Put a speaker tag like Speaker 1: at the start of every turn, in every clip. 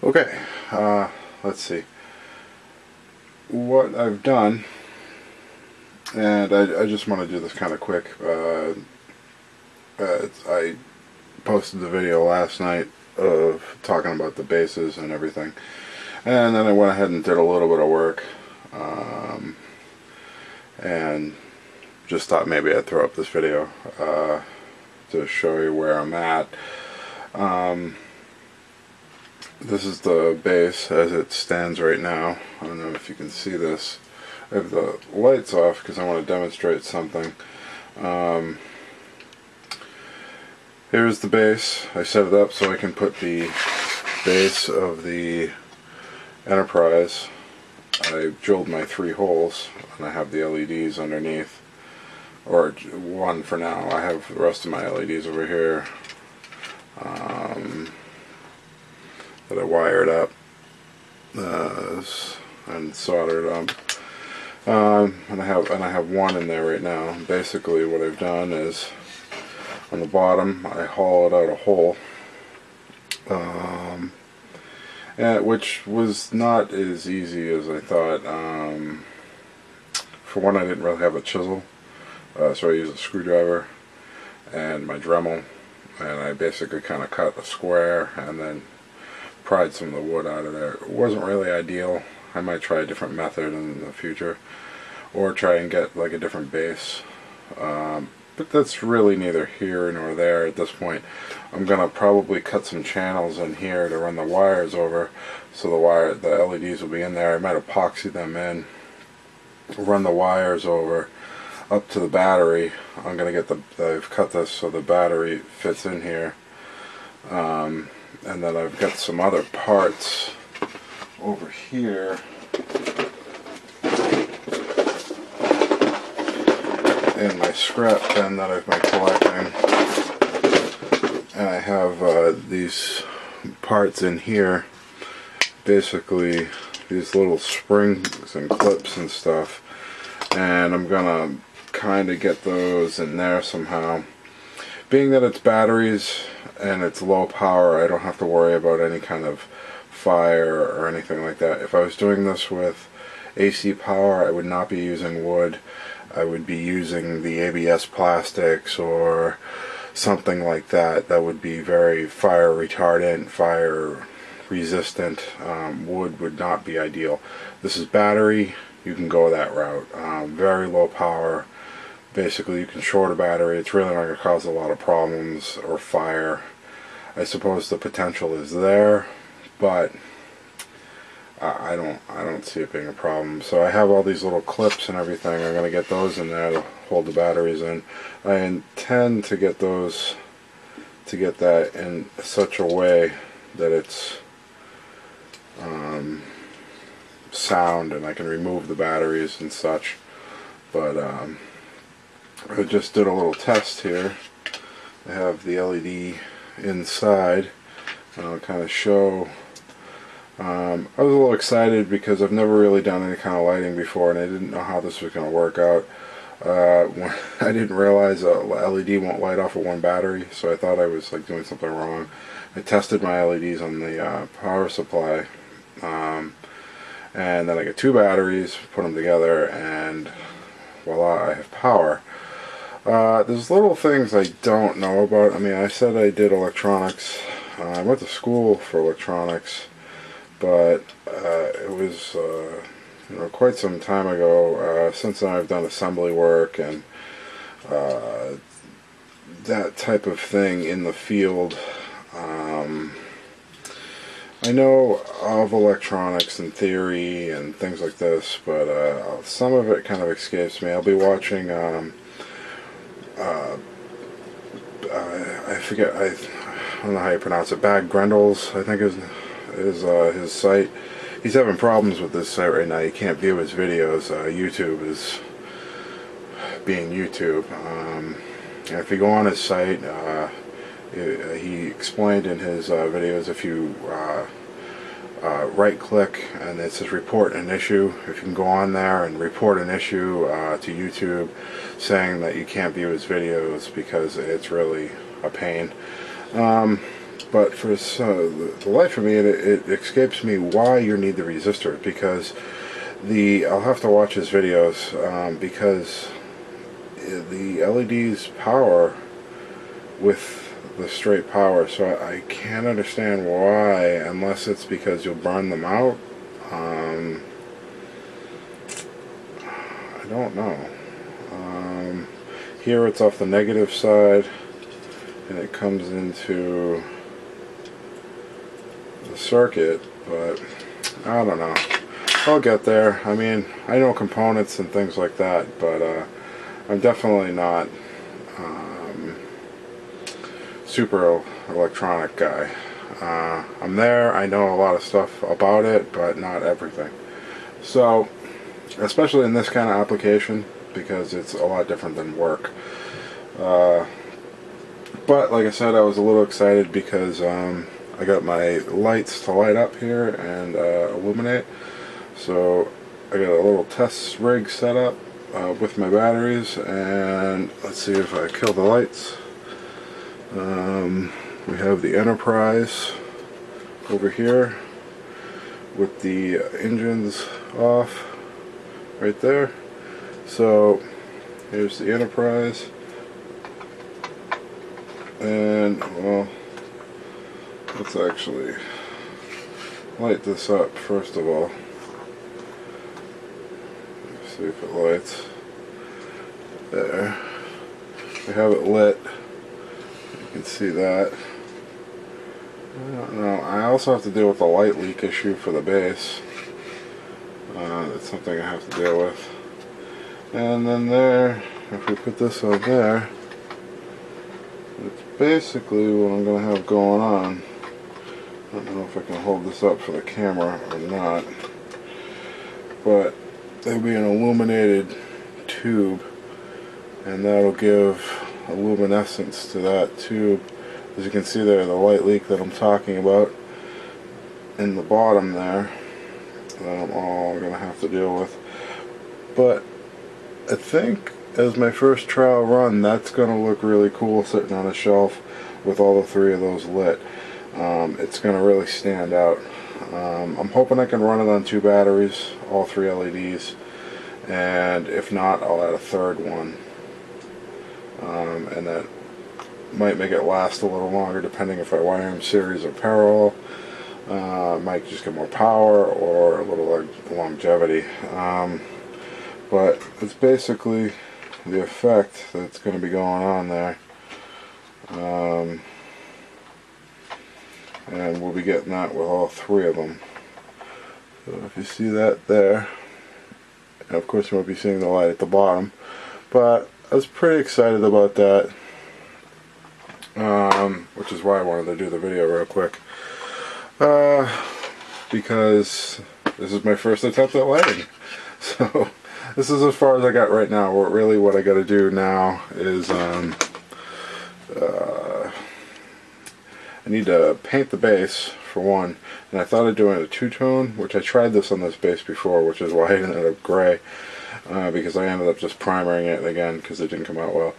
Speaker 1: Okay, let's see what I've done, and I just want to do this kind of quick. I posted the video last night of talking about the bases and everything, and then I went ahead and did a little bit of work, and just thought maybe I'd throw up this video to show you where I'm at. This is the base as it stands right now. I don't know if you can see this. I have the lights off because I want to demonstrate something. Here's the base. I set it up so I can put the base of the Enterprise. I drilled my 3 holes and I have the LEDs underneath, or one for now. I have the rest of my LEDs over here that I wired up and soldered up. And I have one in there right now. Basically, what I've done is on the bottom I hollowed out a hole, which was not as easy as I thought. For one, I didn't really have a chisel, so I used a screwdriver and my Dremel, and I basically kind of cut a square and then pried some of the wood out of there. It wasn't really ideal. I might try a different method in the future, or try and get like a different base, but that's really neither here nor there at this point. I'm gonna probably cut some channels in here to run the wires over, so the LEDs will be in there. I might epoxy them in, run the wires over up to the battery. I'm gonna get I've cut this so the battery fits in here, and then I've got some other parts over here in my scrap bin that I've been collecting, and I have these parts in here, basically these little springs and clips and stuff, and I'm gonna kind of get those in there somehow. Being that it's batteries and it's low power, I don't have to worry about any kind of fire or anything like that. If I was doing this with AC power, I would not be using wood. I would be using the ABS plastics or something like that. That would be very fire retardant, fire resistant. Wood would not be ideal. This is battery. You can go that route. Very low power. Basically, you can short a battery. It's really not going to cause a lot of problems or fire. I suppose the potential is there, but I don't see it being a problem. So I have all these little clips and everything. I'm going to get those in there to hold the batteries in. I intend to get that in such a way that it's sound and I can remove the batteries and such. But I just did a little test here. I have the LED inside, and I'll kind of show. I was a little excited because I've never really done any kind of lighting before, and I didn't know how this was going to work out. I didn't realize a LED won't light off of one battery, so I thought I was like doing something wrong. I tested my LEDs on the power supply, and then I got 2 batteries, put them together, and voila, I have power. There's little things I don't know about. I mean, I said I did electronics. I went to school for electronics, but it was quite some time ago. Since then I've done assembly work and that type of thing in the field. I know of electronics in theory and things like this, but some of it kind of escapes me. I'll be watching I forget, I don't know how you pronounce it, Bad Grendels, I think is his site. He's having problems with this site right now. You can't view his videos. YouTube is being YouTube. And if you go on his site, he explained in his videos, if you right click and it says report an issue, if you can go on there and report an issue to YouTube saying that you can't view his videos because it's really a pain. but for the life of me, it escapes me why you need the resistor, because I'll have to watch his videos, because the LEDs power with the straight power, so I can't understand why, unless it's because you'll burn them out. I don't know. Here it's off the negative side, and it comes into the circuit, but I don't know. I'll get there. I mean, I know components and things like that, but I'm definitely not super electronic guy. I'm there, I know a lot of stuff about it, but not everything. So, especially in this kind of application, because it's a lot different than work. But like I said, I was a little excited because I got my lights to light up here and illuminate. So I got a little test rig set up with my batteries, and let's see if I kill the lights. We have the Enterprise over here with the engines off right there. So here's the Enterprise, and well, let's actually light this up first of all. Let's see if it lights. There. We have it lit. You can see that. I don't know. I also have to deal with the light leak issue for the base. That's something I have to deal with. And then there, if we put this on there, it's basically what I'm going to have going on. I don't know if I can hold this up for the camera or not, but there'll be an illuminated tube, and that'll give a luminescence to that tube. As you can see there, the light leak that I'm talking about in the bottom there, that I'm all going to have to deal with. But I think as my first trial run, that's going to look really cool sitting on a shelf with all the three of those lit. It's going to really stand out. I'm hoping I can run it on 2 batteries, all 3 LEDs, and if not, I'll add a third one. And that might make it last a little longer, depending if I wire them series or parallel. Might just get more power or a little longevity. But it's basically the effect that's going to be going on there. And we'll be getting that with all 3 of them. So if you see that there, and of course you won't be seeing the light at the bottom, but I was pretty excited about that, which is why I wanted to do the video real quick, because this is my first attempt at lighting. So this is as far as I got right now. What I got to do now is I need to paint the base for one, and I thought of doing a 2-tone, which I tried this on this base before, which is why I ended up gray, because I ended up just primering it again because it didn't come out well.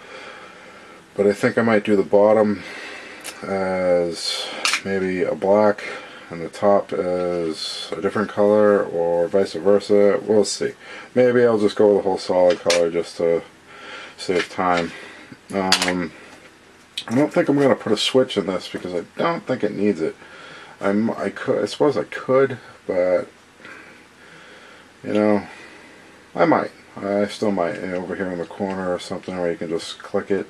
Speaker 1: But I think I might do the bottom as maybe a black and the top as a different color, or vice versa. We'll see. Maybe I'll just go with a whole solid color just to save time. I don't think I'm going to put a switch in this because I don't think it needs it. I suppose I could, but you know, I might. I still might. Over here in the corner or something where you can just click it.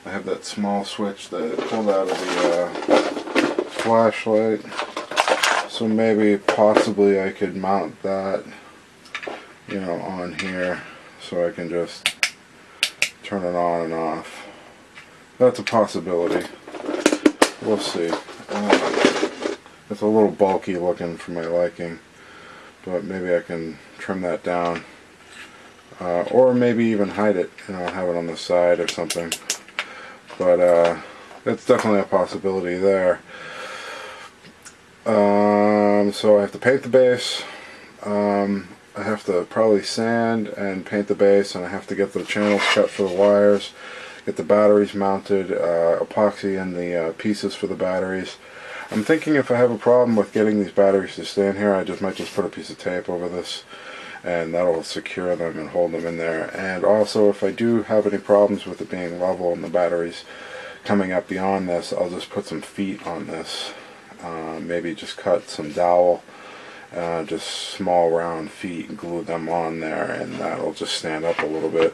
Speaker 1: I have that small switch that I pulled out of the flashlight, so maybe possibly I could mount that, you know, on here so I can just turn it on and off. That's a possibility. We'll see. It's a little bulky looking for my liking, but maybe I can trim that down, or maybe even hide it, you know, have it on the side or something. But that's definitely a possibility there. So I have to paint the base. I have to probably sand and paint the base, and I have to get the channels cut for the wires, get the batteries mounted, epoxy in the pieces for the batteries, I'm thinking if I have a problem with getting these batteries to stay in here, I might just put a piece of tape over this, and that'll secure them and hold them in there. And also, if I do have any problems with it being level and the batteries coming up beyond this, I'll just put some feet on this. Maybe just cut some dowel, just small round feet, and glue them on there, and that'll just stand up a little bit.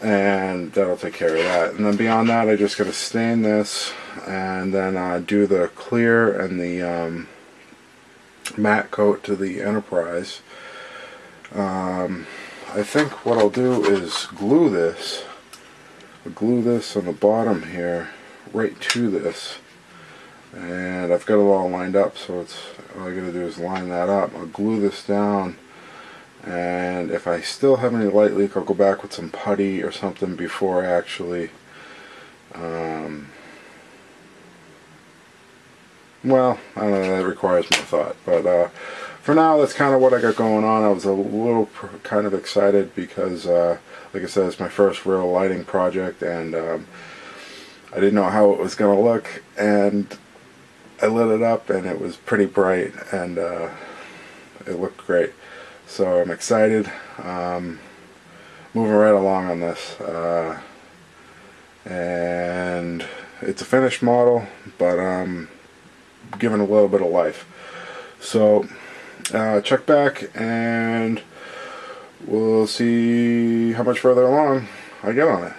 Speaker 1: And that'll take care of that. And then beyond that, I just got to stain this, and then do the clear and the matte coat to the Enterprise. I think what I'll do is glue this on the bottom here right to this, and I've got it all lined up, so it's all I gotta do is line that up. I'll glue this down, and if I still have any light leak, I'll go back with some putty or something before I actually well, I don't know, that requires more thought, but for now, that's kind of what I got going on. I was a little kind of excited because, like I said, it's my first real lighting project, and I didn't know how it was going to look, and I lit it up, and it was pretty bright, and it looked great. So I'm excited, moving right along on this, and it's a finished model, but given a little bit of life. So check back, and we'll see how much further along I get on it.